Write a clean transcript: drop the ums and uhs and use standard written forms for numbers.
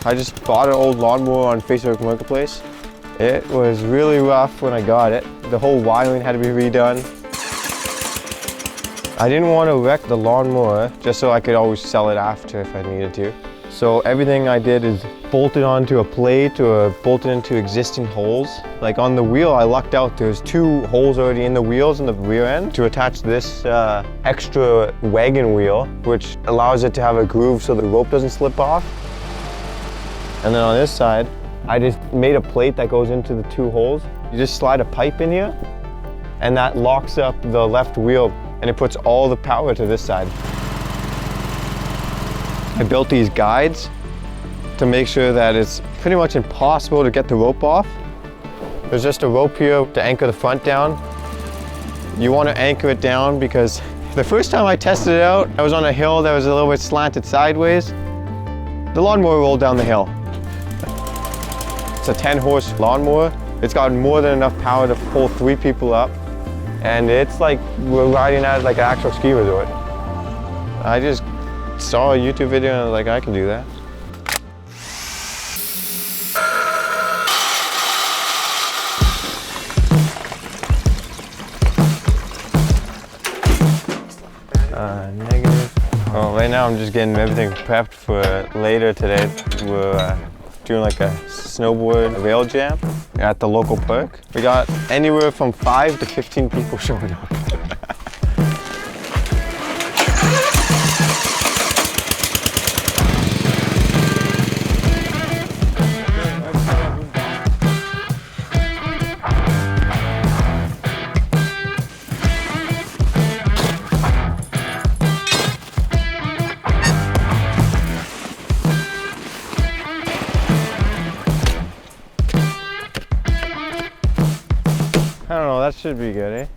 I just bought an old lawnmower on Facebook Marketplace. It was really rough when I got it. The whole wiring had to be redone. I didn't want to wreck the lawnmower just so I could always sell it after if I needed to. So everything I did is bolted onto a plate or bolted into existing holes. Like on the wheel, I lucked out. There's 2 holes already in the wheels in the rear end to attach this extra wagon wheel, which allows it to have a groove so the rope doesn't slip off. And then on this side, I just made a plate that goes into the 2 holes. You just slide a pipe in here, and that locks up the left wheel, and it puts all the power to this side. I built these guides to make sure that it's pretty much impossible to get the rope off. There's just a rope here to anchor the front down. You want to anchor it down because the first time I tested it out, I was on a hill that was a little bit slanted sideways. The lawnmower rolled down the hill. It's a 10-horse lawnmower. It's got more than enough power to pull 3 people up. And it's like we're riding at like an actual ski resort. I just saw a YouTube video and I was like, I can do that. Negative. Well, right now I'm just getting everything prepped for later today. We're doing like a snowboard rail jam at the local park. We got anywhere from 5 to 15 people showing up. I don't know, that should be good, eh?